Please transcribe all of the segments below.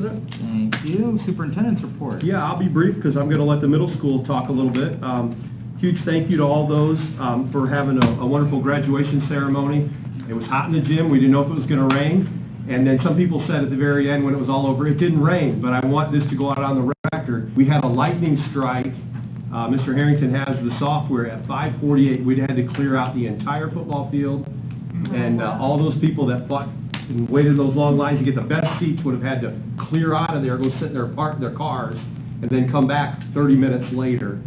Thank you. Superintendent's report. Yeah, I'll be brief because I'm going to let the middle school talk a little bit. Huge thank you to all those for having a wonderful graduation ceremony. It was hot in the gym. We didn't know if it was going to rain. And then some people said at the very end when it was all over, it didn't rain. But I want this to go out on the record. We had a lightning strike. Mr. Harrington has the software. At 5:48, we had to clear out the entire football field. And all those people that fought and waited in those long lines to get the best seats would have had to clear out of there, go sit in their park their cars, and then come back 30 minutes later.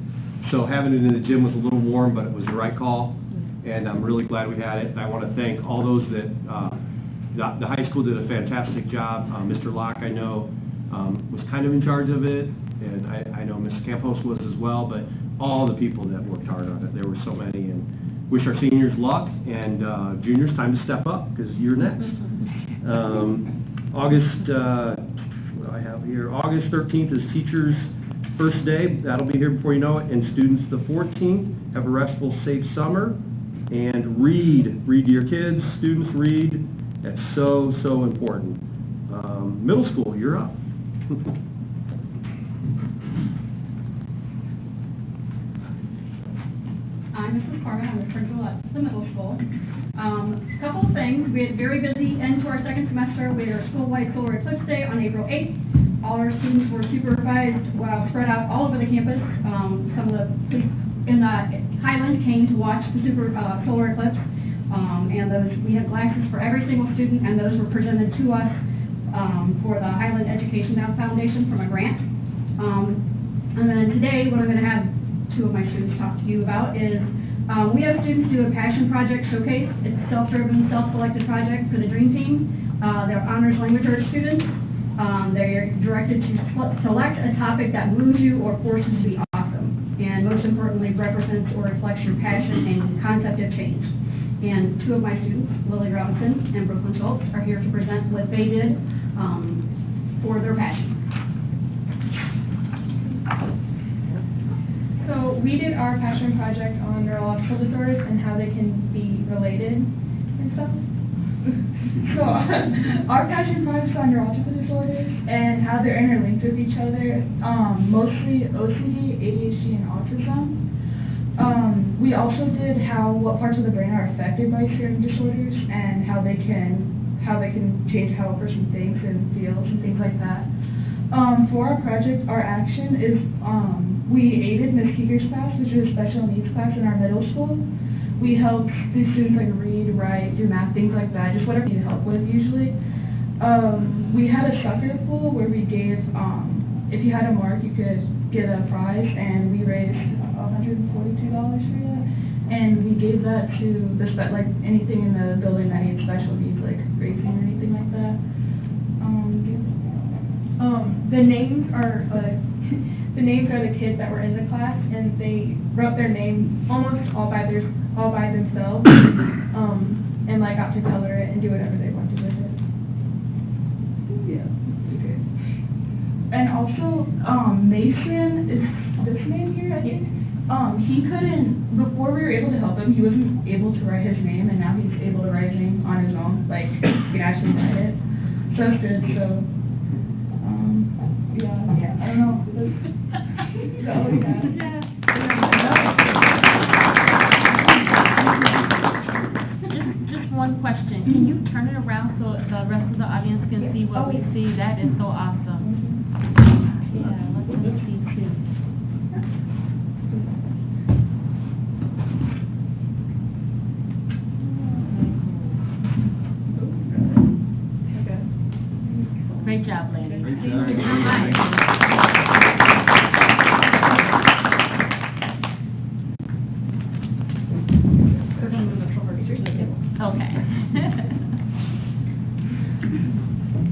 So having it in the gym was a little warm, but it was the right call, and I'm really glad we had it. I want to thank all those that the high school did a fantastic job. Mr. Locke, I know, was kind of in charge of it, and I know Ms. Campos was as well, but all the people that worked hard on it, there were so many, and wish our seniors luck, and juniors, time to step up, because you're next. August, what do I have here? August 13th is Teachers' First Day. That'll be here before you know it. And students, the 14th. Have a restful, safe summer. And read. Read to your kids. Students, read. That's so, so important. Middle school, you're up. I'm Mrs. Carmen. I'm the principal at the middle school. A couple of things. We had a very busy end to our second semester. We had our school-wide solar eclipse day on April 8th. All our students were supervised, spread out all over the campus. Some of the police in the Highland came to watch the solar eclipse. And we had glasses for every single student, and those were presented to us for the Highland Education Foundation from a grant. And then today, what I'm going to have two of my students talk to you about is we have students do a passion project showcase. It's a self-driven, self-selected project for the Dream Team. They're honors language arts students. They're directed to select a topic that moves you or forces you to be awesome, and most importantly, represents or reflects your passion and concept of change. And two of my students, Lily Robinson and Brooklyn Schultz, are here to present what they did for their passion. So we did our passion project on neurological disorders and how they can be related and stuff. So our passion project on neurological disorders and how they're interlinked with each other, mostly OCD, ADHD, and autism. We also did what parts of the brain are affected by certain disorders and how they can change how a person thinks and feels and things like that. For our project, our action is we aided Ms. Keeger's class, which is a special needs class in our middle school. We helped the students read, write, do math, things like that, just whatever you need help with usually. We had a soccer pool where we gave, if you had a mark, you could get a prize, and we raised $142 for that. And we gave that to anything in the building that needs special needs, like racing or anything like that. The names are the kids that were in the class, and they wrote their name almost all by themselves, and got to color it and do whatever they wanted with it. Yeah. Okay. And also, Mason is this name here, I think. He couldn't, before we were able to help him, he wasn't able to write his name, and now he's able to write his name on his own. He can actually write it. So it's good. So, yeah, I don't know. So, yeah. Just one question. Can you turn it around so the rest of the audience can see what we see? That is so awesome. Yeah, let's see too. Great job, ladies. Great job. Thank you so much. Okay.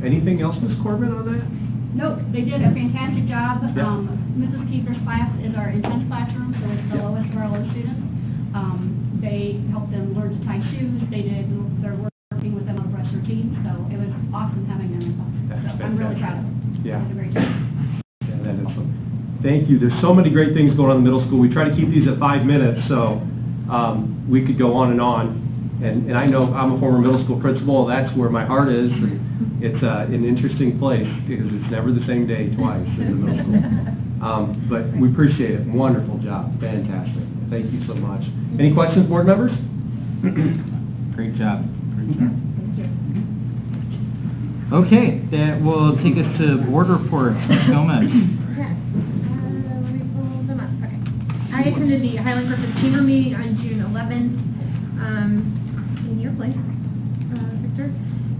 Anything else, Ms. Corbin, on that? Nope, they did a fantastic job. Yep. Mrs. Keefer's class is our intense classroom, so it's the Yep. lowest of our low students. They helped them learn to tie shoes. They're working with them on a brush routine, so it was awesome having them involved. That's So I'm really proud of them. Yeah. They did a great job. Yeah, that is so. Thank you. There's so many great things going on in the middle school. We try to keep these at 5 minutes, so we could go on. And I know I'm a former middle school principal. That's where my heart is. And It's an interesting place because it's never the same day twice in the middle school. But we appreciate it. Wonderful job. Fantastic. Thank you so much. Any questions, board members? Great job. Okay, that will take us to board reports. Ms. Gomez. Yes. Let me pull them up. Okay. I attended the Highland Purpose Chamber meeting on June 11th in your place, Victor.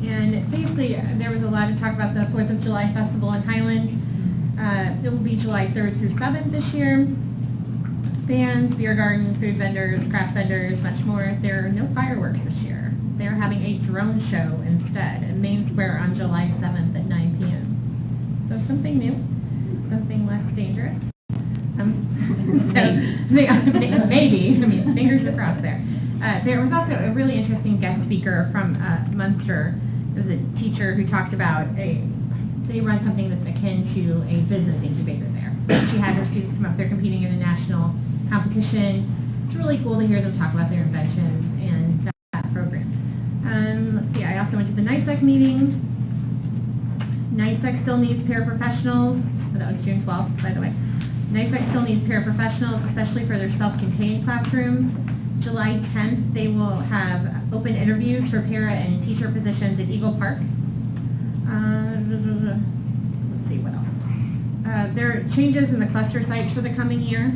And basically, there was a lot of talk about the 4th of July Festival in Highland. It will be July 3rd through 7th this year. Bands, beer garden, food vendors, craft vendors, much more. There are no fireworks this year. They're having a drone show instead in Main Square on July 7th at 9 p.m. So something new, something less dangerous. Maybe, I mean, fingers crossed there. There was also a really interesting guest speaker from Munster. It was a teacher who talked about they run something that's akin to a business incubator there. She had her students come up there competing in a national competition. It's really cool to hear them talk about their inventions and that program. Let's see, I also went to the NICEC meeting. NICEC still needs paraprofessionals. Oh, that was June 12th, by the way. NICEC still needs paraprofessionals, especially for their self-contained classrooms. July 10th, they will have open interviews for para and teacher positions at Eagle Park. Let's see, what else? There are changes in the cluster sites for the coming year,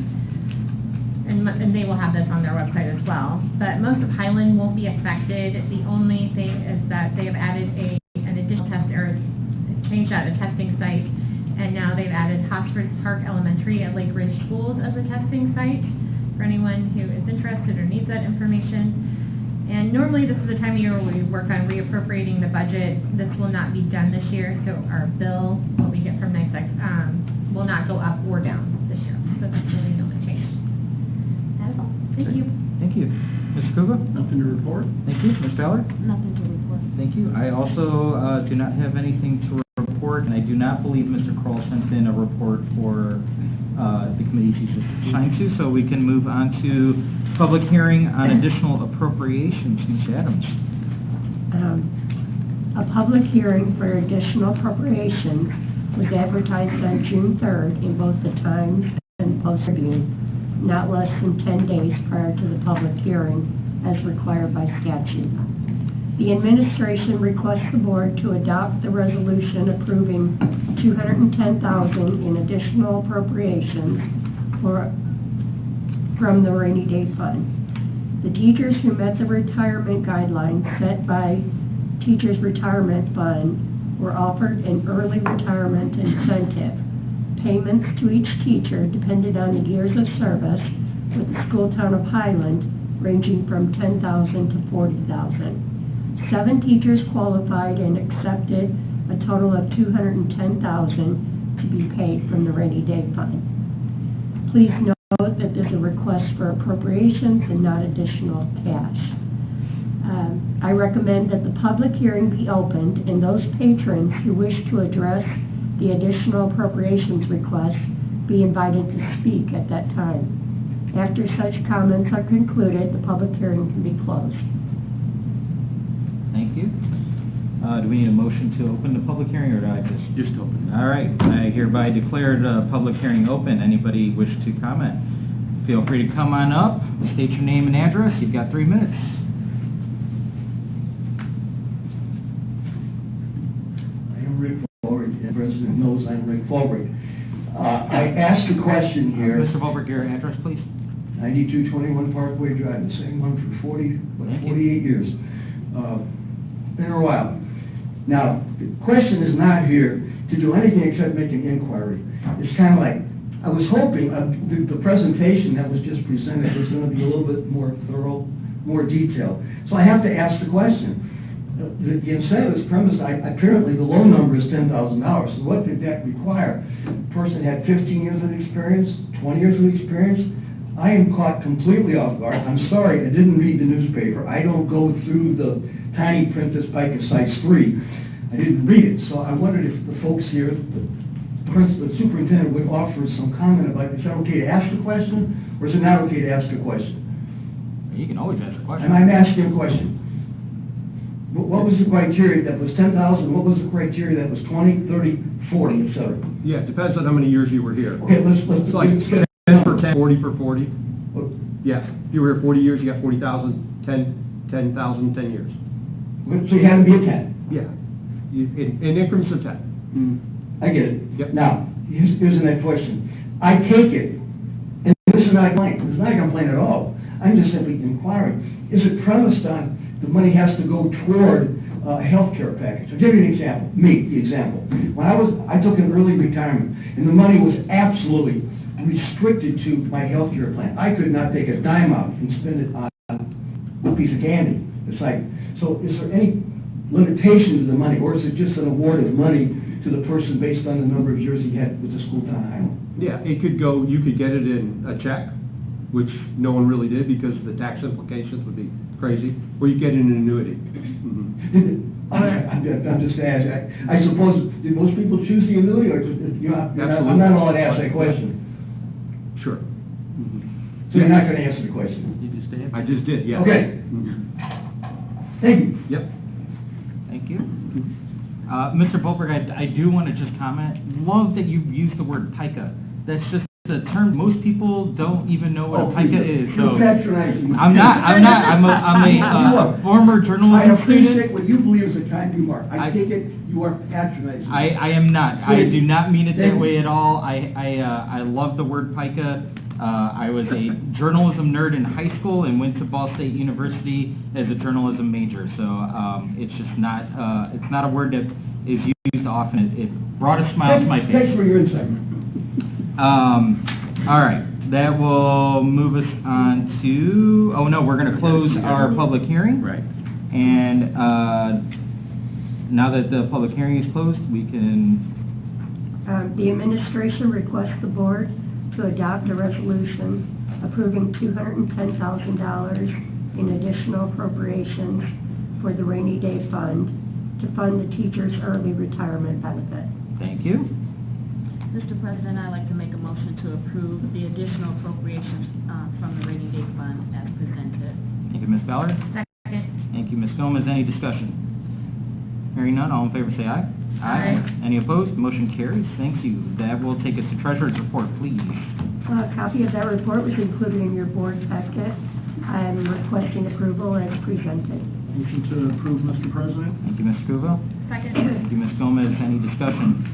and they will have this on their website as well. But most of Highland won't be affected. The only thing is that they have added an additional test, or changed out a testing site, and now they've added Hotspur Park Elementary at Lake Ridge Schools as a testing site for anyone who is interested or needs that information. And normally this is the time of year where we work on reappropriating the budget. This will not be done this year, so our bill, what we get from NICEC, will not go up or down this year. So that's really the only change. That is all. Thank you. Thank you. Mr. Kuba? Nothing to report. Thank you. Ms. Ballard? Nothing to report. Thank you. I also do not have anything to report, and I do not believe Mr. Kroll sent in a report for the committees he's assigned to, so we can move on to public hearing on additional appropriations. Ms. Adams. A public hearing for additional appropriations was advertised on June 3rd in both the Times and Post-Tribune, not less than 10 days prior to the public hearing as required by statute. The administration requests the board to adopt the resolution approving $210,000 in additional appropriations from the rainy day fund. The teachers who met the retirement guidelines set by Teachers Retirement Fund were offered an early retirement incentive. Payments to each teacher depended on the years of service with the school town of Highland, ranging from $10,000 to $40,000. 7 teachers qualified and accepted a total of $210,000 to be paid from the rainy day fund. Please note that this is a request for appropriations and not additional cash. I recommend that the public hearing be opened and those patrons who wish to address the additional appropriations request be invited to speak at that time. After such comments are concluded, the public hearing can be closed. Thank you. Do we need a motion to open the public hearing, or do I just open? All right. I hereby declare the public hearing open. Anybody wish to comment? Feel free to come on up, state your name and address. You've got 3 minutes. I am Rick Fulbright, and President knows I'm Rick Fulbright. I asked a question here. Mr. Fulbright, your address, please. 9221 Parkway Drive, the same one for 48 years. Been a while. Now, the question is not here to do anything except make an inquiry. It's kind of like, I was hoping the presentation that was just presented was going to be a little bit more thorough, more detailed. So I have to ask the question. The incentive is premised, apparently the low number is $10,000. So what did that require? The person had 15 years of experience, 20 years of experience. I am caught completely off guard. I'm sorry, I didn't read the newspaper. I don't go through the tiny print that's like at size 3. I didn't read it. So I wondered if the folks here, the superintendent would offer some comment about, is that okay to ask a question, or is it not okay to ask a question? You can always ask a question. And I'm asking a question. What was the criteria that was 10,000? What was the criteria that was 20, 30, 40, et cetera? Yeah, it depends on how many years you were here. Okay, let's It's like let's get 10 for 10, 40 for 40. What? Yeah, if you were here 40 years, you got 40,000, 10,000, 10 years. So you had to be a 10. Yeah, in increments of 10. I get it. Yep. Now, here's the next question. I take it, and this is not a complaint. This is not a complaint at all. I'm just simply inquiring. Is it premised on the money has to go toward a health care package? I'll give you an example. The example. When I took an early retirement, and the money was absolutely restricted to my health care plan. I could not take a dime out and spend it on a piece of candy. It's like, so is there any limitation to the money, or is it just an award of money to the person based on the number of years he had with the school town of Highland? Yeah, it could go, you could get it in a check, which no one really did because the tax implications would be crazy, or you get it in an annuity. I'm just asking. I suppose, did most people choose the annuity, or I'm not allowed to ask that question. Sure. So you're not going to answer the question? You just did? I just did, yeah. Okay. Thank you. Yep. Thank you. Mr. Bolberg, I do want to just comment. Love that you used the word pica. That's just a term most people don't even know what a pica is. So You're patronizing. I'm not. I'm a former I journalism appreciate student. what you believe is a kind remark. I take it you are patronizing. I am not. I do not mean it that Thank way you. at all. I love the word pica. I was a journalism nerd in high school and went to Ball State University as a journalism major. So it's just not. It's not a word that is used often. It brought a smile to my face. Thanks for your insight. All right, that will move us on to, oh no, we're going to close our public hearing. Right. And now that the public hearing is closed, we can, The administration requests the board to adopt a resolution approving $210,000 in additional appropriations for the rainy day fund to fund the teacher's early retirement benefit. thank you. Mr. President, I'd like to make a motion to approve the additional appropriations from the rainy day fund as presented. Thank you, Ms. Ballard. Second. Thank you, Ms. Gomez. Any discussion? Hearing none, all in favor say aye. Aye. Any opposed? Motion carries. Thank you. That will take us to Treasurer's Report, please. A copy of that report was included in your board packet. I am requesting approval as presented. Motion to approve, Mr. President. Thank you, Ms. Scuville. Second. Thank you, Ms. Gomez. Any discussion?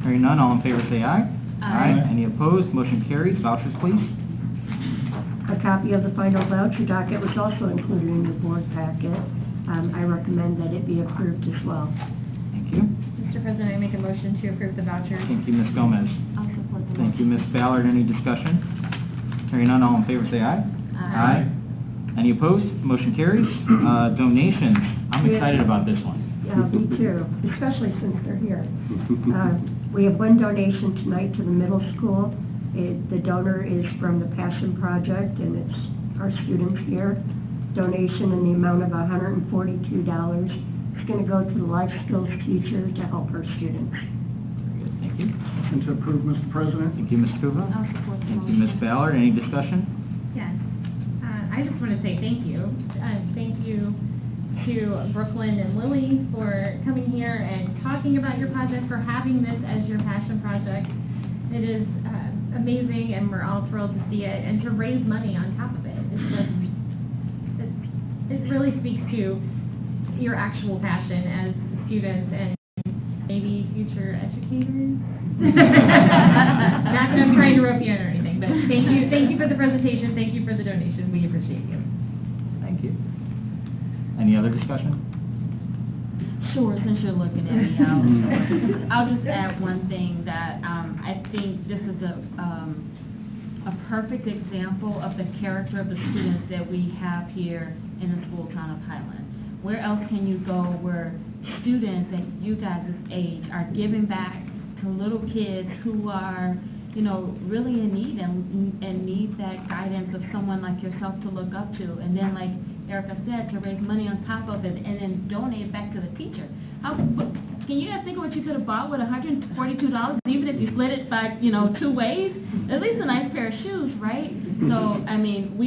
Hearing none, all in favor say aye. Aye. Any opposed? Motion carries. Vouchers, please. A copy of the final voucher docket was also included in your board packet. I recommend that it be approved as well. Thank you. Mr. President, I make a motion to approve the voucher. Thank you, Ms. Gomez. I'll support the Thank you, Ms. Ballard. Any discussion? Hearing none, all in favor say aye. Aye. Any opposed? Motion carries. Donations. I'm excited about this one. Yeah, me too, especially since they're here. We have one donation tonight to the middle school. The donor is from the Passion Project, and it's our students here. Donation in the amount of $142. It's going to go to the life skills teacher to help her students. Very good. Thank you. Motion to approve, Mr. President. Thank you, Ms. Kuva. I'll support the Thank you, motion. Ms. Ballard. Any discussion? Yes. I just want to say thank you. Thank you to Brooklyn and Lily for coming here and talking about your project, for having this as your passion project. It is amazing, and we're all thrilled to see it, and to raise money on top of it. It's just, it really speaks to your actual passion as students and maybe future educators. Not that I'm trying to rope you in or anything, but thank you for the presentation, thank you for the donation, we appreciate you. Thank you. Any other discussion? Sure, since you're looking at me now. I'll just add one thing that I think this is a perfect example of the character of the students that we have here in the school town of Highland. Where else can you go where students at you guys' age are giving back to little kids who are, you know, really in need and need that guidance of someone like yourself to look up to, and then, like Erica said, to raise money on top of it and then donate it back to the teacher. Can you guys think of what you could have bought with $142, even if you split it by, 2 ways? At least a nice pair of shoes, right? So, I mean,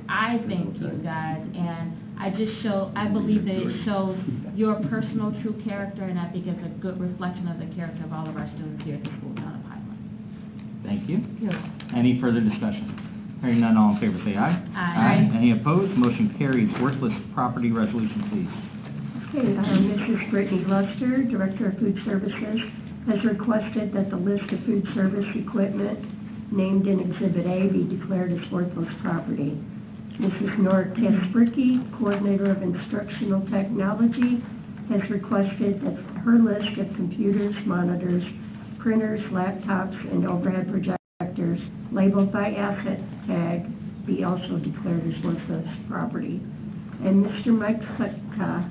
I thank you guys, and I believe that it shows your personal true character, and I think it's a good reflection of the character of all of our students here at the school town of Highland. Thank you. You're Any further discussion? Hearing none, all in favor say aye. Aye. Any opposed? Motion carries. Worthless property resolution, please. Okay, Mrs. Brittany Luster, Director of Food Services, has requested that the list of food service equipment named in Exhibit A be declared as worthless property. Mrs. Nora Kaspricki, Coordinator of Instructional Technology, has requested that her list of computers, monitors, printers, laptops, and overhead projectors labeled by asset tag be also declared as worthless property. And Mr. Mike Sutka,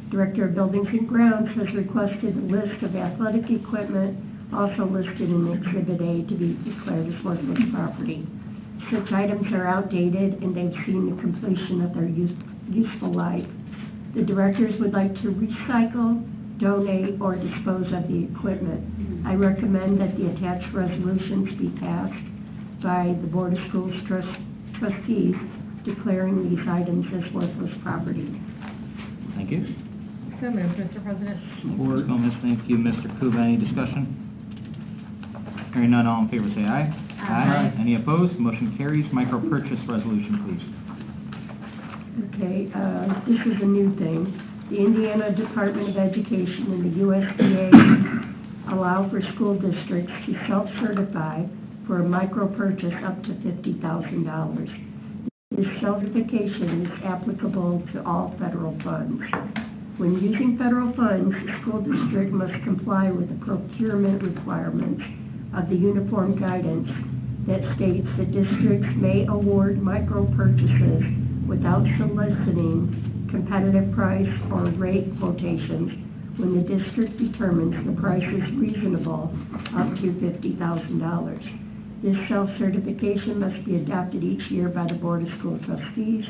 Director of Buildings and Grounds, has requested a list of athletic equipment also listed in Exhibit A to be declared as worthless property. Such items are outdated and they've seen the completion of their useful life. The directors would like to recycle, donate, or dispose of the equipment. I recommend that the attached resolutions be passed by the Board of Schools trustees declaring these items as worthless property. Thank you. So moved, Mr. President. Ms. Gomez, thank you. Mr. Kuba, any discussion? Hearing none, all in favor say aye. Aye. Any opposed? Motion carries. Micro purchase resolution, please. Okay, this is a new thing. The Indiana Department of Education and the USDA allow for school districts to self-certify for a micro purchase up to $50,000. This certification is applicable to all federal funds. When using federal funds, the school district must comply with the procurement requirements of the uniform guidance that states that districts may award micro purchases without soliciting competitive price or rate quotations when the district determines the price is reasonable up to $50,000. This self-certification must be adopted each year by the Board of School Trustees.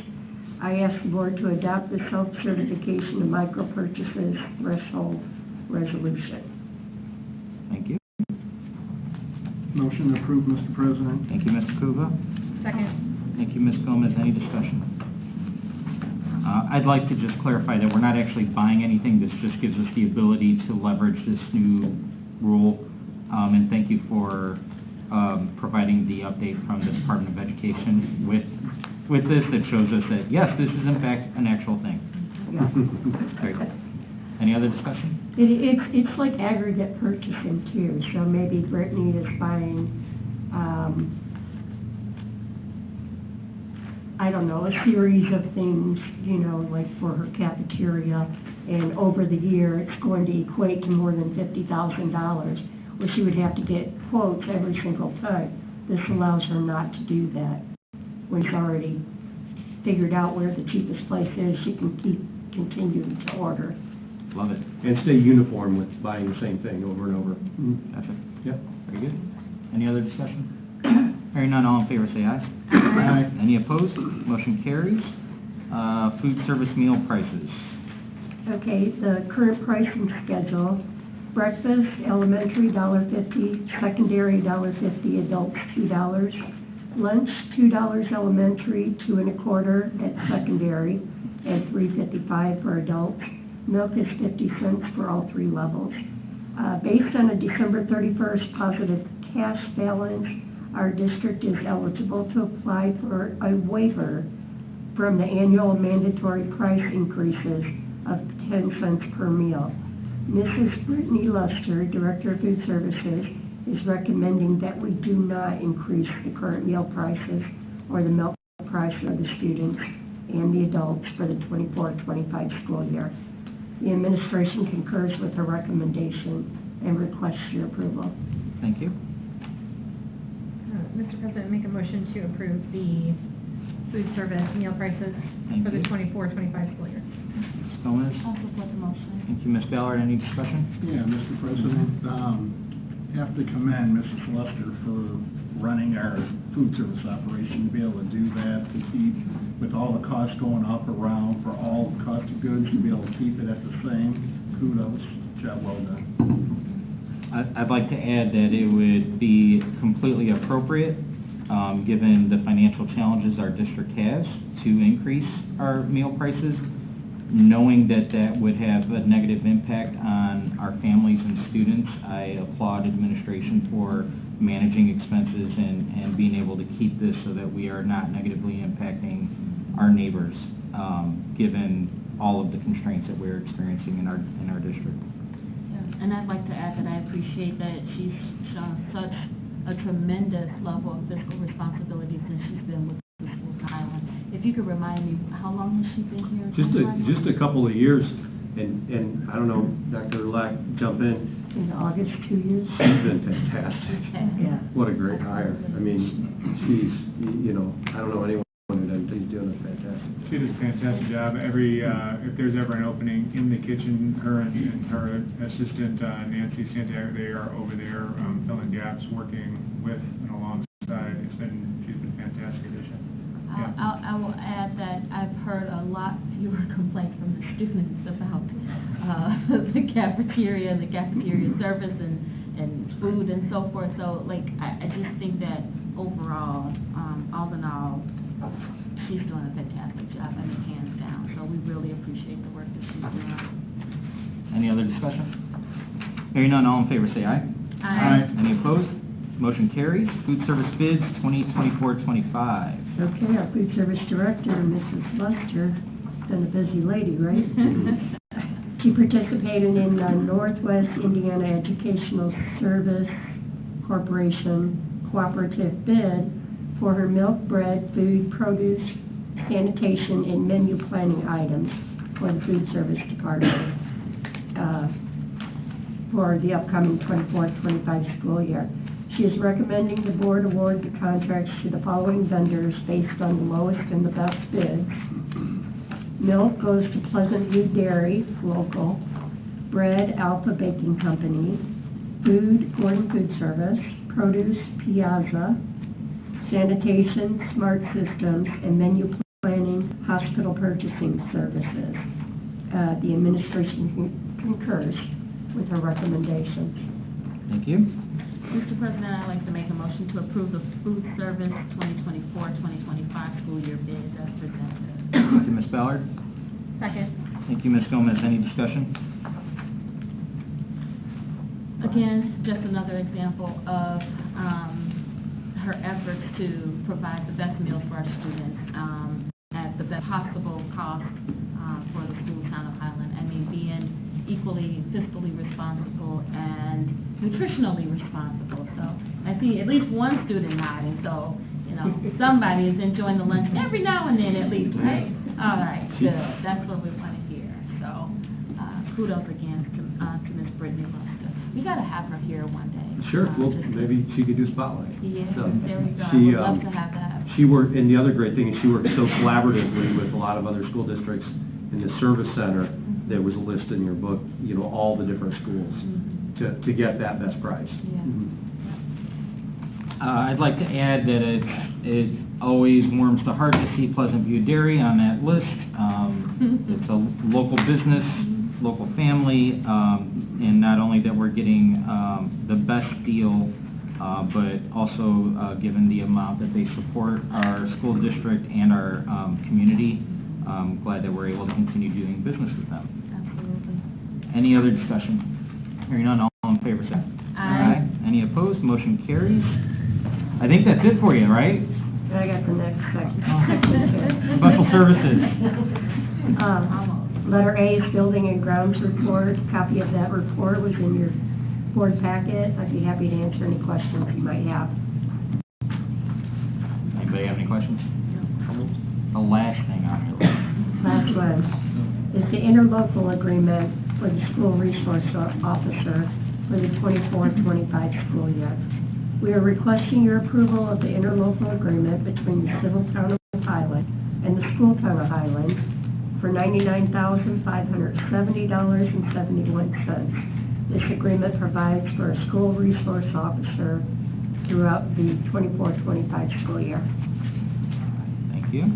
I ask the Board to adopt the self-certification of micro purchases threshold resolution. Thank you. Motion approved, Mr. President. Thank you, Mr. Kuba. Second. Thank you, Ms. Gomez. Any discussion? I'd like to just clarify that we're not actually buying anything. This just gives us the ability to leverage this new rule. And thank you for providing the update from the Department of Education with this that shows us that, yes, this is in fact an actual thing. Yeah. Very good. Any other discussion? It's like aggregate purchasing too, so maybe Brittany is buying, I don't know, a series of things, you know, like for her cafeteria, and over the year it's going to equate to more than $50,000, where she would have to get quotes every single time. This allows her not to do that. When she's already figured out where the cheapest place is, she can continue to order. Love it. And stay uniform with buying the same thing over and over. Gotcha. Yep. Very good. Any other discussion? Hearing none, all in favor say aye. Aye. Any opposed? Motion carries. Food service meal prices. Okay, the current pricing schedule: breakfast, elementary, $1.50, secondary, $1.50, adults, $2. Lunch, $2 elementary, $2.25 at secondary, and $3.55 for adults. Milk is 50 cents for all three levels. Based on a December 31st positive cash balance, our district is eligible to apply for a waiver from the annual mandatory price increases of 10 cents per meal. Mrs. Brittany Luster, Director of Food Services, is recommending that we do not increase the current meal prices or the milk price for the students and the adults for the 24-25 school year. The administration concurs with her recommendation and requests your approval. Thank you. Mr. President, make a motion to approve the food service meal prices Thank for the you. 24-25 school year. Ms. Gomez? I'll support the motion. Thank you, Ms. Ballard. Any discussion? Yeah, Mr. President, have to commend Mrs. Luster for running our food service operation, to be able to do that, to keep, with all the costs going up around for all cost of goods, to be able to keep it at the same. Kudos, job well done. I'd like to add that it would be completely appropriate, given the financial challenges our district has, to increase our meal prices, knowing that that would have a negative impact on our families and students. I applaud administration for managing expenses and being able to keep this so that we are not negatively impacting our neighbors, given all of the constraints that we're experiencing in our district. And I'd like to add that I appreciate that she's shown such a tremendous level of fiscal responsibility since she's been with the school of Highland. If you could remind me, how long has she been here? Just a couple of years, and I don't know, Dr. Lack, jump in. In August, 2 years. She's been fantastic. Yeah. What a great hire. I mean, she's, I don't know anyone who doesn't think she's doing a fantastic. She does a fantastic job. If there's ever an opening in the kitchen, her and her assistant, Nancy Santiago, they are over there filling gaps, working with and alongside. She's been a fantastic addition. Yeah. I will add that I've heard a lot fewer complaints from the students about the cafeteria service and food and so forth. So, I just think that overall, all in all, she's doing a fantastic job, I mean, hands down. So we really appreciate the work that she's doing. Any other discussion? Hearing none, all in favor say aye. Aye. Any opposed? Motion carries. Food service bids 2024-25. Okay, our food service director, Mrs. Lester, been a busy lady, right? She participated in the Northwest Indiana Educational Service Corporation cooperative bid for her milk, bread, food, produce, sanitation, and menu planning items for the food service department for the upcoming 24-25 school year. She is recommending the board award the contracts to the following vendors based on the lowest and the best bids. Milk goes to Pleasant View Dairy, local. Bread, Alpha Baking Company. Food, Gordon Food Service. Produce, Piazza. Sanitation, Smart Systems, and menu planning, Hospital Purchasing Services. The administration concurs with her recommendations. Thank you. Mr. President, I'd like to make a motion to approve the food service 2024-2025 school year bid as presented. Thank you, Ms. Ballard. Second. Thank you, Ms. Gomez. Any discussion? Again, just another example of her efforts to provide the best meals for our students at the best possible cost for the school town of Highland. I mean, being equally fiscally responsible and nutritionally responsible. So I see at least one student nodding, so somebody is enjoying the lunch every now and then at least, right? All right, good. That's what we want to hear. So kudos again to Ms. Brittany Lester. We got to have her here one day. Sure. Well, maybe she could do Spotlight. Yeah, So, there we go. I she, would love to have that. She worked, and the other great thing is she worked so collaboratively with a lot of other school districts in the service center. There was a list in your book, all the different schools to get that best price. Yeah. I'd like to add that it always warms the heart to see Pleasant View Dairy on that list. It's a local business, local family, and not only that we're getting the best deal, but also given the amount that they support our school district and our community, I'm glad that we're able to continue doing business with them. Absolutely. Any other discussion? Hearing none, all in favor say Aye. Any opposed? Motion carries. I think that's it for you, right? I got the next section. Special services. Letter A is Building and Grounds Report. A copy of that report was in your board packet. I'd be happy to answer any questions you might have. Anybody have any questions? The last thing on the list. Last one is the interlocal agreement for the school resource officer for the 24-25 school year. We are requesting your approval of the interlocal agreement between the civil town of Highland and the school town of Highland for $99,570.71. This agreement provides for a school resource officer throughout the 24-25 school year. Thank you.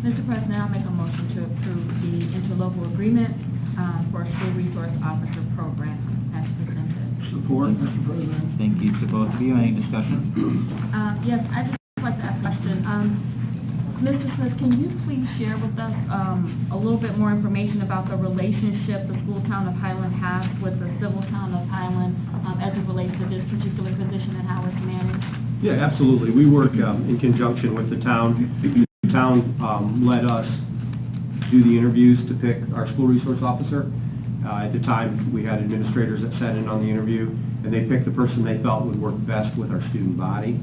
Mr. President, I'll make a motion to approve the interlocal agreement for a school resource officer program as presented. Support, Mr. President. Thank you to both of you. Any discussion? Yes, I'd just like to ask a question. Mr. Smith, can you please share with us a little bit more information about the relationship the school town of Highland has with the civil town of Highland as it relates to this particular position and how it's managed? Yeah, absolutely. We work in conjunction with the town. The town let us do the interviews to pick our school resource officer. At the time, we had administrators that sat in on the interview, and they picked the person they felt would work best with our student body.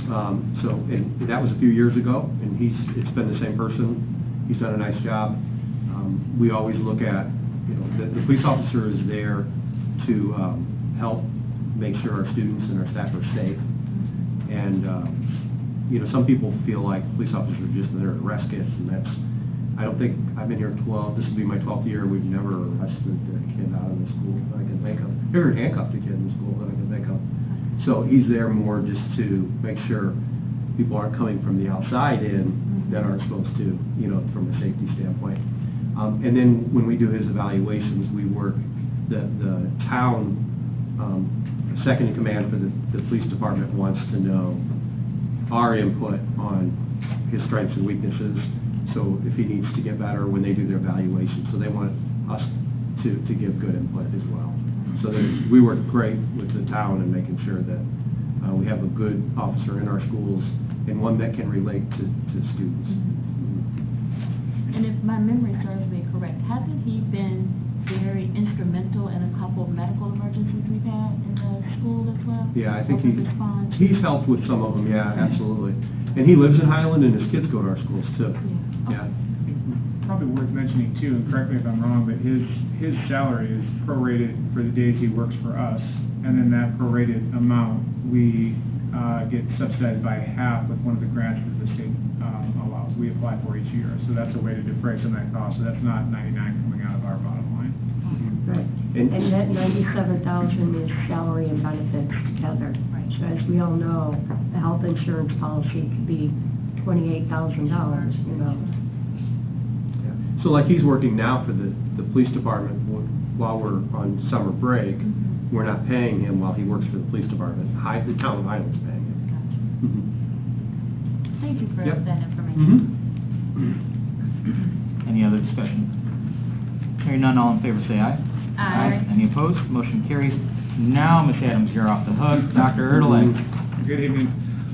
And that was a few years ago, and it's been the same person. He's done a nice job. We always look at, the police officer is there to help make sure our students and our staff are safe. And, some people feel like police officers are just there to arrest kids, and I don't think, I've been here this will be my 12th year, we've never arrested a kid out of the school that I can think of. Never handcuffed a kid in the school that I can think of. So he's there more just to make sure people aren't coming from the outside in that aren't supposed to, from a safety standpoint. And then when we do his evaluations, we work, the town second in command for the police department wants to know our input on his strengths and weaknesses. So if he needs to get better when they do their evaluation, so they want us to give good input as well. So we work great with the town in making sure that we have a good officer in our schools and one that can relate to students. And if my memory serves me correct, hasn't he been very instrumental in a couple of medical emergencies we've had in the school as well? Yeah, I think respond? he's helped with some of them, yeah, absolutely. And he lives in Highland and his kids go to our schools too. Yeah. Probably worth mentioning too, and correct me if I'm wrong, but his salary is prorated for the days he works for us, and then that prorated amount we get subsidized by half with one of the grants that the state allows. We apply for each year, so that's a way to defray some of that cost. So that's not 99 coming out of our bottom line. Right. And that $97,000 is salary and benefits together. Right. So as we all know, the health insurance policy could be $28,000, So like he's working now for the police department while we're on summer break. We're not paying him while he works for the police department. The town of Highland's paying him. Thank you for Yep. that information. Any other discussion? Hearing none, all in favor say aye. Aye. Any opposed? Motion carries. Now, Ms. Adams, you're off the hook. Dr. Erdeling. Good evening.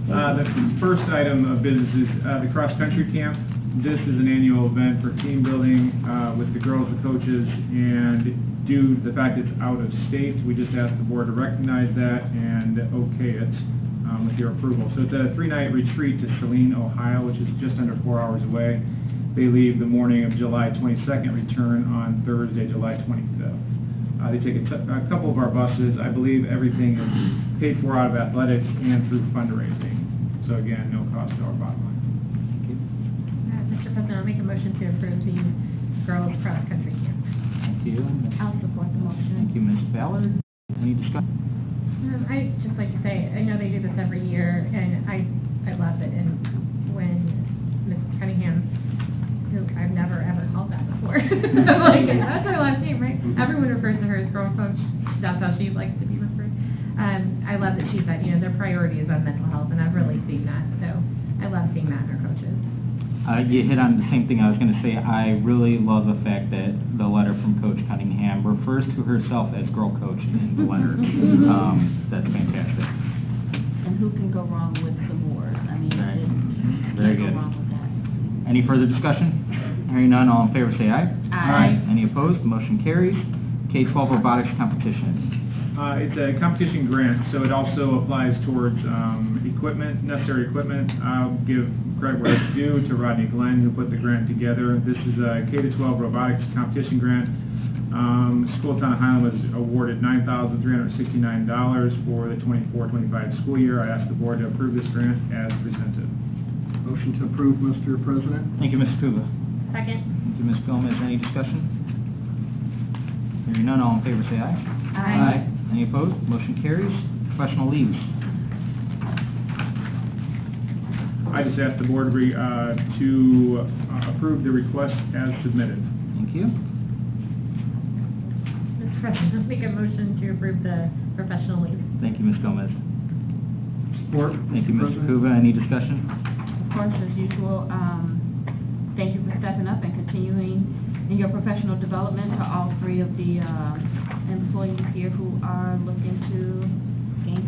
The first item of business is the cross-country camp. This is an annual event for team building with the girls, the coaches, and due to the fact it's out of state, we just asked the board to recognize that and okay it with your approval. So it's a 3-night retreat to Saline, Ohio, which is just under 4 hours away. They leave the morning of July 22nd, return on Thursday, July 25th. They take a couple of our buses. I believe everything is paid for out of athletics and through fundraising. So again, no cost to our bottom line. Mr. President, I'll make a motion to approve the girls cross-country camp. Thank you. I'll support the motion. Thank you, Ms. Ballard. Any discussion? I just like to say, I know they do this every year, and I love it. And when Ms. Cunningham, who I've never ever called that before, like, that's my last name, right? Everyone refers to her as girl coach. That's how she likes to be referred. I love that she said, their priority is on mental health, and I've really seen that. So I love seeing that in our coaches. You hit on the same thing I was going to say. I really love the fact that the letter from Coach Cunningham refers to herself as girl coach in the letter. That's fantastic. And who can go wrong with some words? I mean, Very can't good. go wrong with that. Any further discussion? Hearing none, all in favor say aye. Aye. Any opposed? Motion carries. K-12 robotics competition. It's a competition grant, so it also applies towards equipment, necessary equipment. I'll give credit where it's due to Rodney Glenn, who put the grant together. This is a K-12 robotics competition grant. School Town of Highland was awarded $9,369 for the 24-25 school year. I ask the board to approve this grant as presented. Motion to approve, Mr. President. Thank you, Mr. Kuba. Second. Thank you, Ms. Gomez. Any discussion? Hearing none, all in favor say aye. Aye. Any opposed? Motion carries. Professional leaves. I just ask the board to approve the request as submitted. Thank you. Mr. President, let's make a motion to approve the professional leave. Thank you, Ms. Gomez. Support. Thank you, Mr. President. Kuba. Any discussion? course, as usual, thank you for stepping up and continuing in your professional development to all three of the employees here who are looking to gain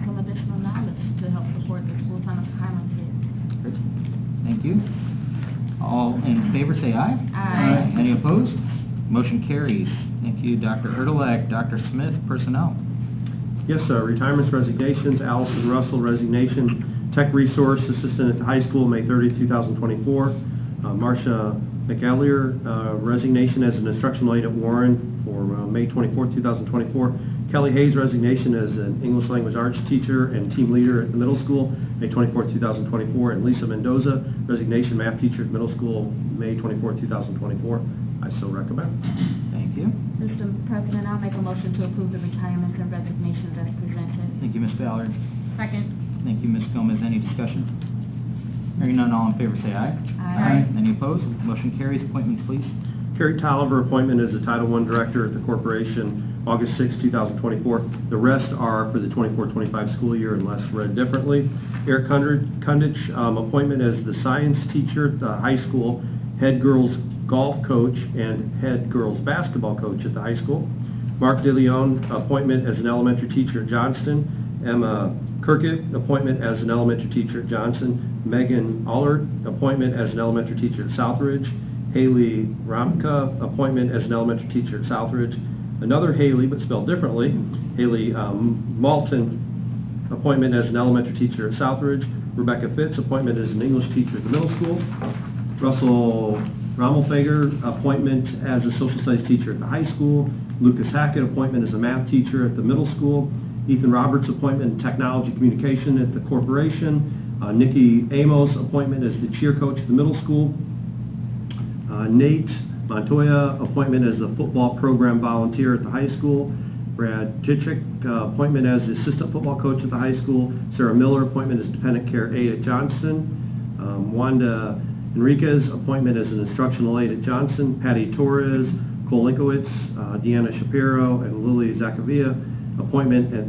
some additional knowledge to help support the school town of Highland kids. Great. Thank you. All in favor say aye. Aye. Any opposed? Motion carries. Thank you, Dr. Erdelak. Dr. Smith, personnel. Yes, sir. Retirements, resignations. Allison Russell, resignation. Tech Resource Assistant at the high school, May 30th, 2024. Marcia McAleer, resignation as an instructional aide at Warren for May 24th, 2024. Kelly Hayes, resignation as an English language arts teacher and team leader at the middle school, May 24th, 2024. And Lisa Mendoza, resignation math teacher at middle school, May 24th, 2024. I so recommend. Thank you. Mr. President, I'll make a motion to approve the retirements and resignations as presented. Thank you, Ms. Ballard. Second. Thank you, Ms. Gomez. Any discussion? Hearing none, all in favor say aye. Aye. Any opposed? Motion carries. Appointments, please. Carrie Tolliver, appointment as the Title I Director at the corporation, August 6, 2024. The rest are for the 24-25 school year unless read differently. Eric Kundich, appointment as the science teacher at the high school, head girls golf coach and head girls basketball coach at the high school. Mark DeLeon, appointment as an elementary teacher at Johnston. Emma Kirkett, appointment as an elementary teacher at Johnson. Megan Allard, appointment as an elementary teacher at Southridge. Haley Ramka, appointment as an elementary teacher at Southridge. Another Haley, but spelled differently, Haley Malton, appointment as an elementary teacher at Southridge. Rebecca Fitz, appointment as an English teacher at the middle school. Russell Rommelfager, appointment as a social studies teacher at the high school. Lucas Hackett, appointment as a math teacher at the middle school. Ethan Roberts, appointment in technology communication at the corporation. Nikki Amos, appointment as the cheer coach at the middle school. Nate Montoya, appointment as the football program volunteer at the high school. Brad Chichik, appointment as the assistant football coach at the high school. Sarah Miller, appointment as dependent care aide at Johnston. Wanda Enriquez, appointment as an instructional aide at Johnson. Patty Torres, Cole Linkowitz, Deanna Shapiro, and Lily Zachavia, appointment at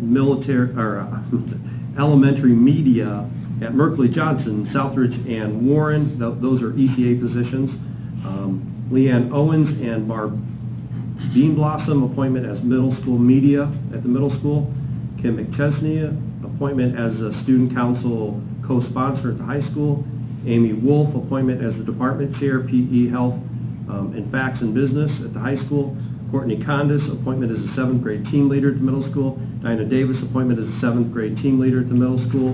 elementary media at Merkley Johnson, Southridge, and Warren. Those are ETA positions. Leanne Owens and Barb Dean Blossom, appointment as middle school media at the middle school. Kim McChesney, appointment as a student council co-sponsor at the high school. Amy Wolf, appointment as the department chair, PE, health, and facts and business at the high school. Courtney Condis, appointment as a 7th grade team leader at the middle school. Dinah Davis, appointment as a 7th grade team leader at the middle school.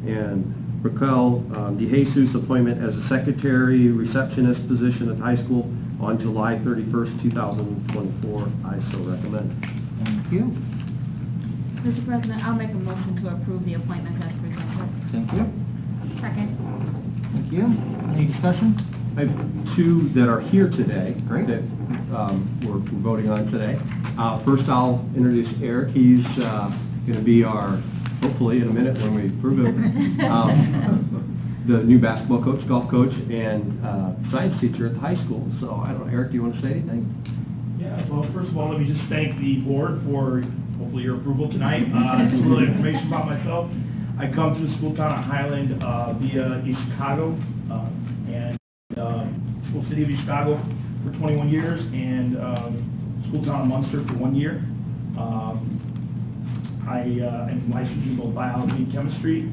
And Raquel DeJesus, appointment as a secretary receptionist position at the high school on July 31st, 2024. I so recommend. Thank you. Mr. President, I'll make a motion to approve the appointments as presented. Thank you. Second. Thank you. Any discussion? I have two that are here today. Great. That we're voting on today. First, I'll introduce Eric. He's going to be our, hopefully in a minute when we approve it, the new basketball coach, golf coach, and science teacher at the high school. So I don't know, Eric, do you want to say anything? Yeah, well, first of all, let me just thank the board for hopefully your approval tonight. Just a little information about myself. I come to the school town of Highland via East Chicago and school city of East Chicago for 21 years and school town of Munster for 1 year. I am licensed in both biology and chemistry.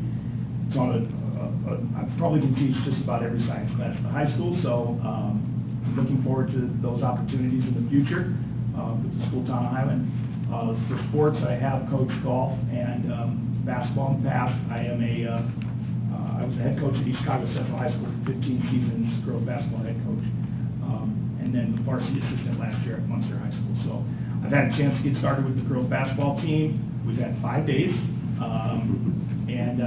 I've probably been teach just about every science class in the high school, so I'm looking forward to those opportunities in the future with the school town of Highland. For sports, I have coached golf and basketball in the past. I was a head coach at East Chicago Central High School for 15 seasons, girls basketball head coach, and then varsity assistant last year at Munster High School. So I've had a chance to get started with the girls basketball team. We've had 5 days, and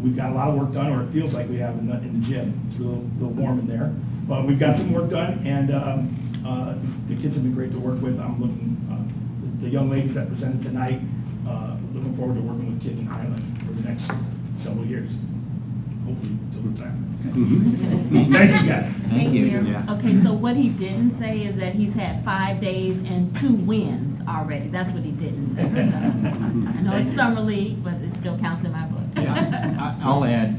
we've got a lot of work done, or it feels like we have in the gym. It's a little warm in there, but we've got some work done, and the kids have been great to work with. I'm looking, the young ladies that presented tonight, looking forward to working with kids in Highland for the next several years. Hopefully, till retirement. Thank you, guys. Thank you. Yeah. Okay, so what he didn't say is that he's had 5 days and 2 wins already. That's what he didn't say. I know it's summer league, but it still counts in my book. Yeah, I'll add,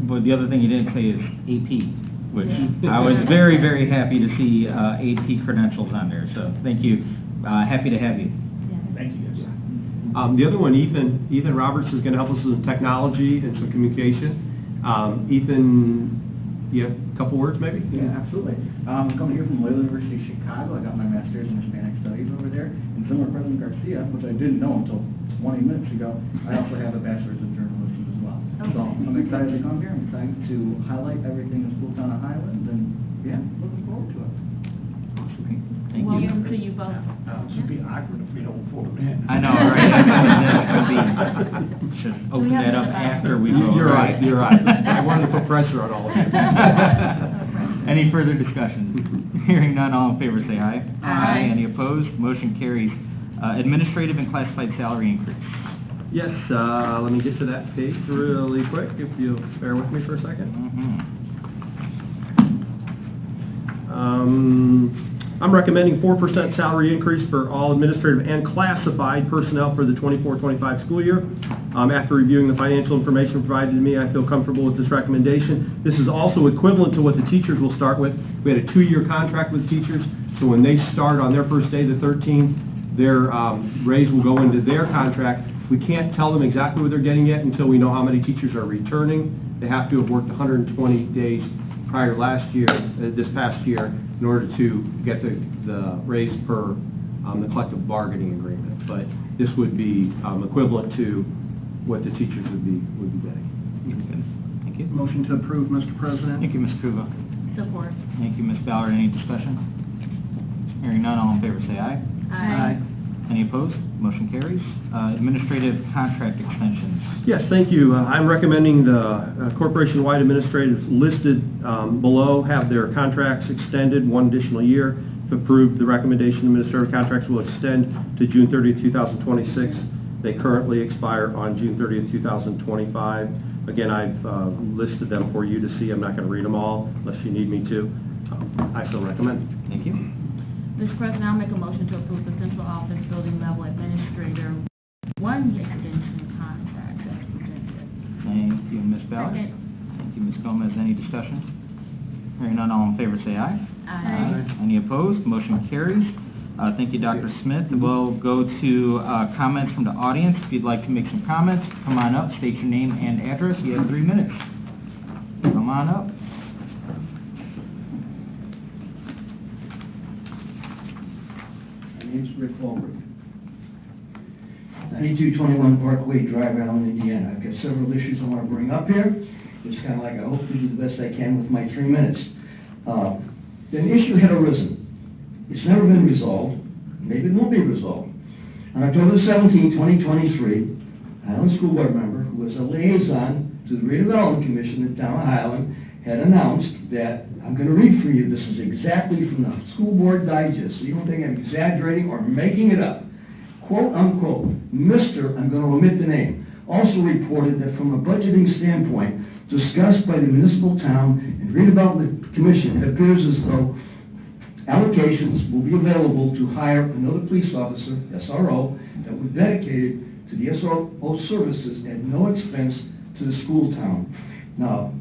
but the other thing you didn't say is AP, which I was very, very happy to see AP credentials on there. So thank you. Happy to have you. Thank you. The other one, Ethan Roberts, is going to help us with technology and some communication. Ethan, you have a couple words maybe? Yeah, absolutely. I'm coming here from Loyola University of Chicago. I got my master's in Hispanic Studies over there. And similar to President Garcia, which I didn't know until 20 minutes ago, I also have a bachelor's in journalism as well. So I'm excited to come here. I'm excited to highlight everything in school town of Highland, and yeah, looking forward to it. Thank you. Welcome to you both. It would be awkward if we don't vote in. I know, right? That could be, should open that up after we vote. You're right, you're right. I wanted to put pressure on all of you. Any further discussion? Hearing none, all in favor say aye. Aye. Any opposed? Motion carries. Administrative and classified salary increase. Yes, let me get to that page really quick, if you'll bear with me for a second. I'm recommending 4% salary increase for all administrative and classified personnel for the 24-25 school year. After reviewing the financial information provided to me, I feel comfortable with this recommendation. This is also equivalent to what the teachers will start with. We had a 2-year contract with teachers, so when they start on their first day, the 13th, their raise will go into their contract. We can't tell them exactly what they're getting yet until we know how many teachers are returning. They have to have worked 120 days prior to last year, this past year, in order to get the raise per the collective bargaining agreement. But this would be equivalent to what the teachers would be getting. Thank you. Motion to approve, Mr. President. Thank you, Ms. Kuva. Support. Thank you, Ms. Ballard. Any discussion? Hearing none, all in favor say aye. Aye. Any opposed? Motion carries. Administrative contract extensions. Yes, thank you. I'm recommending the corporation-wide administrators listed below have their contracts extended 1 additional year. If approved, the recommendation administrative contracts will extend to June 30th, 2026. They currently expire on June 30th, 2025. Again, I've listed them for you to see. I'm not going to read them all unless you need me to. I still recommend. Thank you. Mr. President, I'll make a motion to approve the central office building level administrator 1-year extension contract as presented. Thank you, Ms. Ballard. Second. Thank you, Ms. Gomez. Any discussion? Hearing none, all in favor say aye. Aye. Any opposed? Motion carries. Thank you, Dr. Smith. We'll go to comments from the audience. If you'd like to make some comments, come on up, state your name and address. You have 3 minutes. Come on up. My name's Rick Holbrook. 9221 Parkway Drive, Allen, Indiana. I've got several issues I want to bring up here. It's kind of like I hope to do the best I can with my 3 minutes. An issue had arisen. It's never been resolved. Maybe it won't be resolved. On October 17, 2023, a Highland School Board member who was a liaison to the Redevelopment Commission in town of Highland had announced that, I'm going to read for you, this is exactly from the School Board Digest, so you don't think I'm exaggerating or making it up. Quote unquote, Mr., I'm going to omit the name, also reported that from a budgeting standpoint, discussed by the municipal town and redevelopment commission, it appears as though allocations will be available to hire another police officer, SRO, that would be dedicated to the SRO services at no expense to the school town. Now,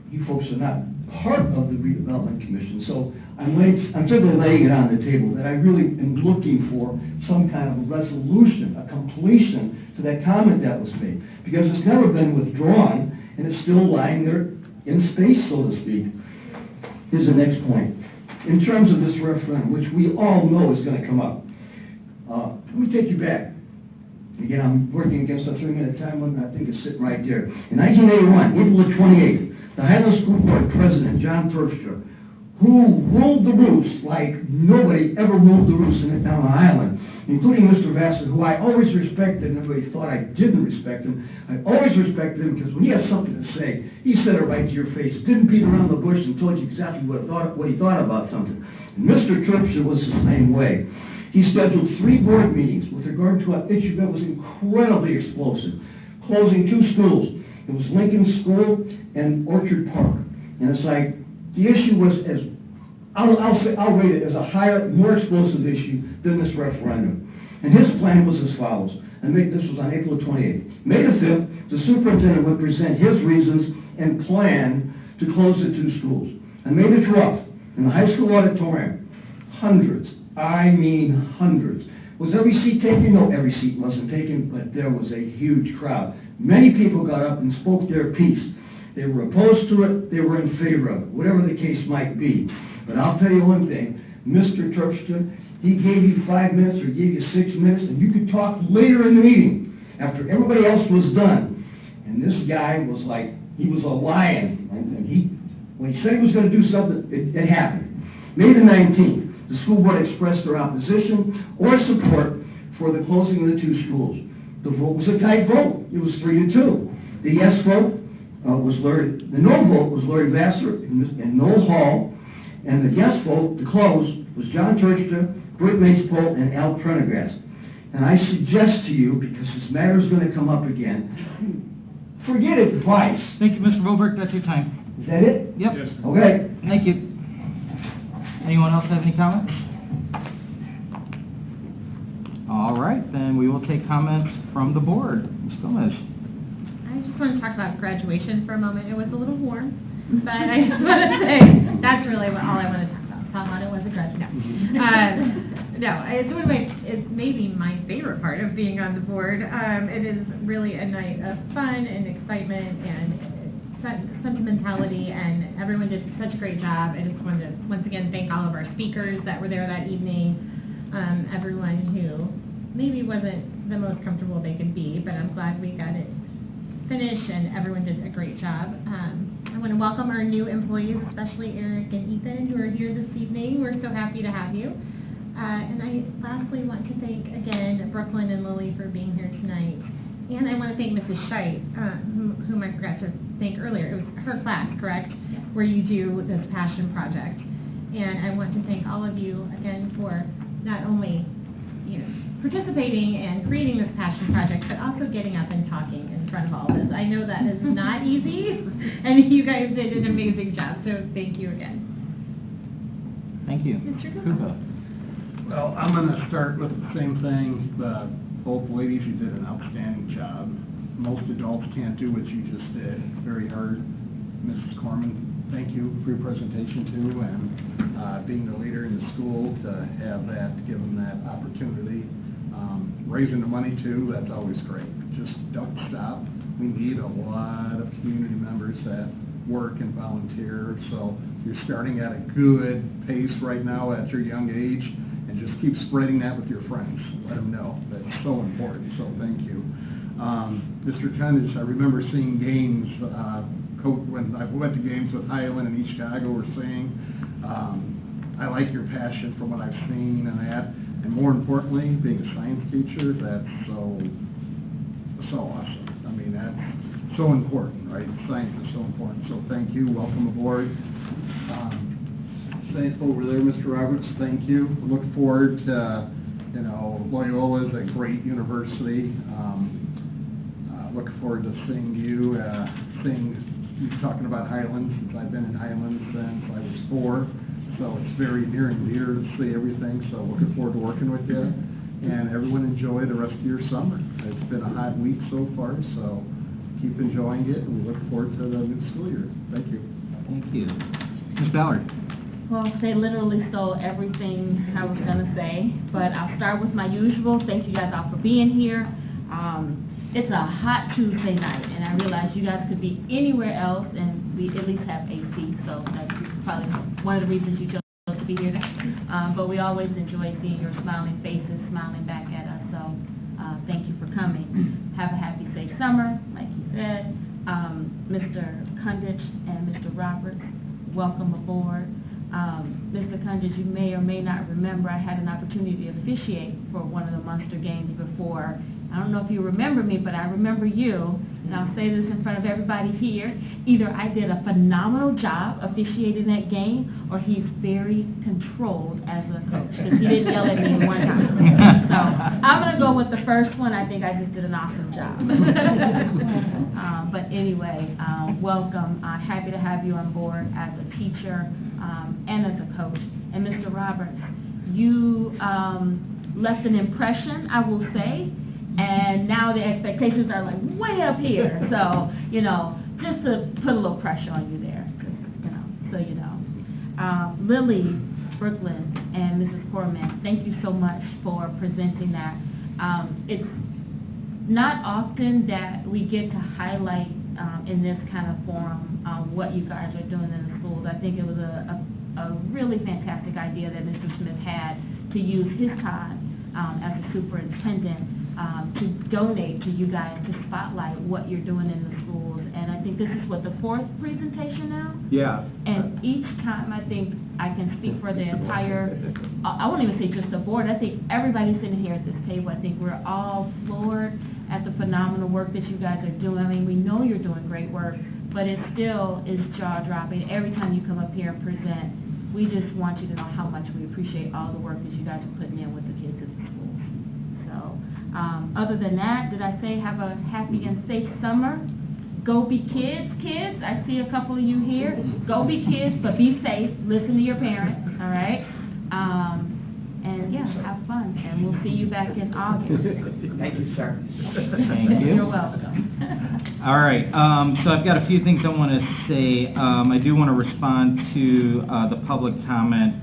you folks are not part of the redevelopment commission, so I'm simply laying it on the table that I really am looking for some kind of resolution, a completion to that comment that was made, because it's never been withdrawn and it's still lying there in space, so to speak. Here's the next point. In terms of this referendum, which we all know is going to come up, let me take you back. Again, I'm working against a 3-minute time limit. I think it's sitting right there. In 1981, April the 28th, the Highland School Board President, John Terpstra, who ruled the roost like nobody ever ruled the roost in the town of Highland, including Mr. Vassar, who I always respected, and everybody thought I didn't respect him. I always respected him because when he had something to say, he said it right to your face, didn't beat around the bush and told you exactly what he thought about something. And Mr. Terpstra was the same way. He scheduled 3 board meetings with regard to an issue that was incredibly explosive, closing 2 schools. It was Lincoln School and Orchard Park. And it's like, the issue was as, I'll rate it as a higher, more explosive issue than this referendum. And his plan was as follows. And this was on April 28th. May the 5th, the superintendent would present his reasons and planned to close the 2 schools. I made it rough in the high school auditorium. Hundreds, I mean hundreds. Was every seat taken? No, every seat wasn't taken, but there was a huge crowd. Many people got up and spoke their piece. They were opposed to it, they were in favor of it, whatever the case might be. But I'll tell you one thing, Mr. Terpstra, he gave you 5 minutes or gave you 6 minutes, and you could talk later in the meeting, after everybody else was done. And this guy was like, he was a lion. And when he said he was going to do something, it happened. May the 19th, the school board expressed their opposition or support for the closing of the 2 schools. The vote was a tight vote. It was 3-2. The yes vote was Larry, the no vote was Larry Vassar and Noel Hall, and the yes vote to close was John Terpstra, Bert Macepole, and Al Prendergast. And I suggest to you, because this matter is going to come up again, forget it twice. Thank you, Mr. Volberg. That's your time. Is that it? Yep. Yes. Okay. Thank you. Anyone else have any comments? All right, then we will take comments from the board. Ms. Gomez. I just want to talk about graduation for a moment. It was a little warm, but I just want to say that's really all I want to talk about. How hot it was at graduation. No, it's maybe my favorite part of being on the board. It is really a night of fun and excitement and sentimentality, and everyone did such a great job. I just wanted to once again thank all of our speakers that were there that evening, everyone who maybe wasn't the most comfortable they could be, but I'm glad we got it finished and everyone did a great job. I want to welcome our new employees, especially Eric and Ethan, who are here this evening. We're so happy to have you. And I lastly want to thank again Brooklyn and Lily for being here tonight. And I want to thank Mrs. Scheidt, whom I forgot to thank earlier. It was her class, correct, where you do this passion project. And I want to thank all of you again for not only, participating and creating this passion project, but also getting up and talking in front of all of us. I know that is not easy, and you guys did an amazing job. So thank you again. Thank you. Mr. Cooper. Well, I'm going to start with the same thing. Both ladies, you did an outstanding job. Most adults can't do what you just did. Very hard. Mrs. Corman, thank you for your presentation too, and being the leader in the school to have that, to give them that opportunity. Raising the money too, that's always great. Just don't stop. We need a lot of community members that work and volunteer, so you're starting at a good pace right now at your young age, and just keep spreading that with your friends. Let them know. That's so important, so thank you. Mr. Kundich, I remember seeing games, when I went to games with Highland and East Chicago were saying, I like your passion from what I've seen and that, and more importantly, being a science teacher, that's so awesome. I mean, that's so important, right? Science is so important, so thank you. Welcome aboard. Over there, Mr. Roberts, thank you. Look forward to, Loyola is a great university. Look forward to seeing you, talking about Highland, since I've been in Highland since I was 4. So it's very near and dear to see everything. So looking forward to working with you. And everyone enjoy the rest of your summer. It's been a hot week so far, so keep enjoying it, and we look forward to the new school year. Thank you. Thank you. Ms. Ballard. Well, they literally stole everything I was going to say, but I'll start with my usual. Thank you guys all for being here. It's a hot Tuesday night, and I realize you guys could be anywhere else, and we at least have AC, so that's probably one of the reasons you chose to be here. But we always enjoy seeing your smiling faces, smiling back at us, so thank you for coming. Have a happy, safe summer, like you said. Mr. Kundich and Mr. Roberts, welcome aboard. Mr. Kundich, you may or may not remember, I had an opportunity to officiate for one of the Munster games before. I don't know if you remember me, but I remember you, and I'll say this in front of everybody here. Either I did a phenomenal job officiating that game, or he's very controlled as a coach, because he didn't yell at me one time. So I'm going to go with the first one. I think I just did an awesome job. But anyway, welcome. Happy to have you on board as a teacher and as a coach. And Mr. Roberts, you left an impression, I will say, and now the expectations are like way up here. So, just to put a little pressure on you there, so you know. Lily, Brooklyn, and Mrs. Corman, thank you so much for presenting that. It's not often that we get to highlight in this kind of forum what you guys are doing in the schools. I think it was a really fantastic idea that Mr. Smith had to use his time as a superintendent to donate to you guys to spotlight what you're doing in the schools. And I think this is what, the fourth presentation now? Yeah. And each time I think I can speak for the entire, I won't even say just the board, I think everybody sitting here at this table, I think we're all floored at the phenomenal work that you guys are doing. I mean, we know you're doing great work, but it still is jaw-dropping every time you come up here and present. We just want you to know how much we appreciate all the work that you guys are putting in with the kids at the schools. So, other than that, did I say have a happy and safe summer? Go be kids, kids. I see a couple of you here. Go be kids, but be safe. Listen to your parents, all right? And yeah, have fun. And we'll see you back in August. Thank you, sir. Thank you. You're welcome. All right, so I've got a few things I want to say. I do want to respond to the public comment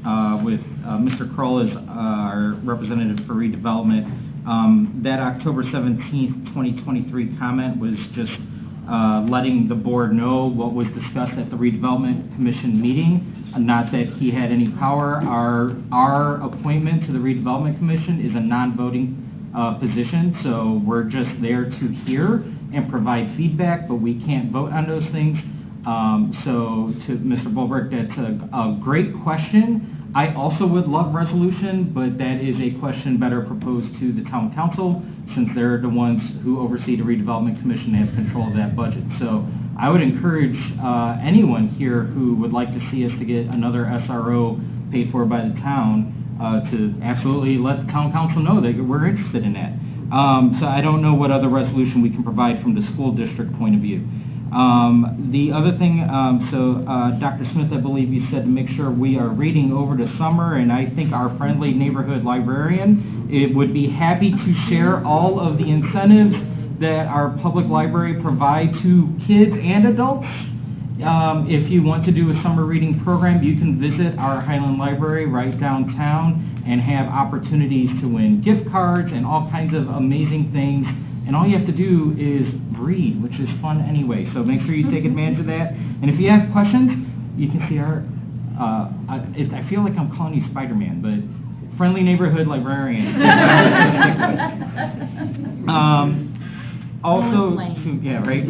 with Mr. Kroll as our representative for redevelopment. That October 17th, 2023 comment was just letting the board know what was discussed at the redevelopment commission meeting. Not that he had any power. Our appointment to the redevelopment commission is a non-voting position, so we're just there to hear and provide feedback, but we can't vote on those things. So to Mr. Bulbrook, that's a great question. I also would love resolution, but that is a question better proposed to the town council, since they're the ones who oversee the redevelopment commission and have control of that budget. So I would encourage anyone here who would like to see us to get another SRO paid for by the town to absolutely let the town council know that we're interested in that. So I don't know what other resolution we can provide from the school district point of view. The other thing, Dr. Smith, I believe you said to make sure we are reading over the summer, and I think our friendly neighborhood librarian would be happy to share all of the incentives that our public library provide to kids and adults. If you want to do a summer reading program, you can visit our Highland Library right downtown and have opportunities to win gift cards and all kinds of amazing things. And all you have to do is read, which is fun anyway. So make sure you take advantage of that. And if you have questions, you can see our, I feel like I'm calling you Spider-Man, but friendly neighborhood librarian. Also, yeah, right.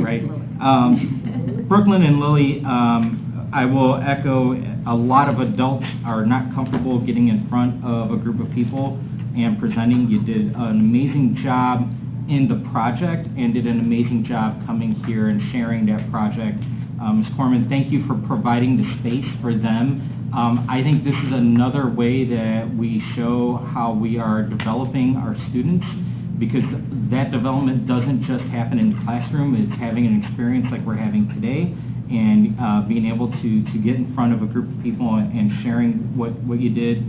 Brooklyn and Lily, I will echo, a lot of adults are not comfortable getting in front of a group of people and presenting. You did an amazing job in the project and did an amazing job coming here and sharing that project. Ms. Corman, thank you for providing the space for them. I think this is another way that we show how we are developing our students, because that development doesn't just happen in the classroom. It's having an experience like we're having today, and being able to get in front of a group of people and sharing what you did.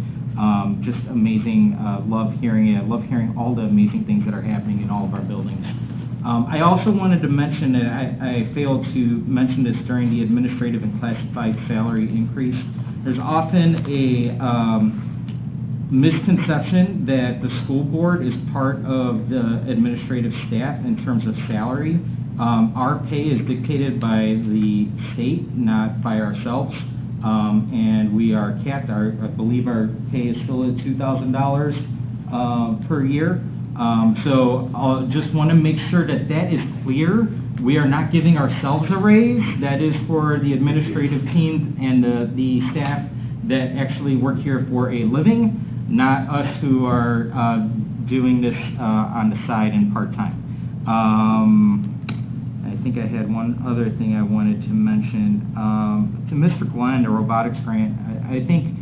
Just amazing. Love hearing it. Love hearing all the amazing things that are happening in all of our buildings. I also wanted to mention that I failed to mention this during the administrative and classified salary increase. There's often a misconception that the school board is part of the administrative staff in terms of salary. Our pay is dictated by the state, not by ourselves. And we are capped. I believe our pay is still at $2,000 per year. So I just want to make sure that that is clear. We are not giving ourselves a raise. That is for the administrative team and the staff that actually work here for a living, not us who are doing this on the side and part-time. I think I had one other thing I wanted to mention. To Mr. Glenn, the robotics grant, I think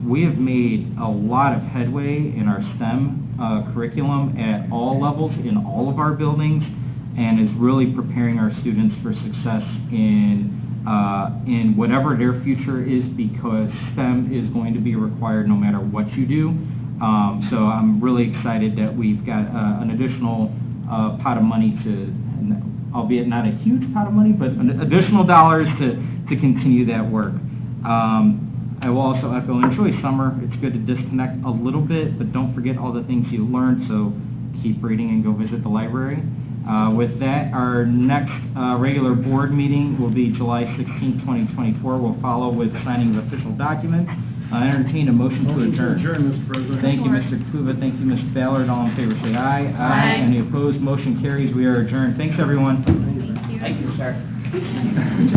we have made a lot of headway in our STEM curriculum at all levels in all of our buildings, and is really preparing our students for success in whatever their future is, because STEM is going to be required no matter what you do. So I'm really excited that we've got an additional pot of money to albeit not a huge pot of money, but additional dollars to continue that work. I will also echo, enjoy summer. It's good to disconnect a little bit, but don't forget all the things you learned, so keep reading and go visit the library. With that, our next regular board meeting will be July 16, 2024. We'll follow with signing of official documents. I entertain a motion to adjourn. Mr. President. Thank you, Mr. Kuva. Thank you, Ms. Ballard. All in favor, say aye. Aye. Any opposed? Motion carries. We are adjourned. Thanks, everyone. Thank you. Thank you, sir.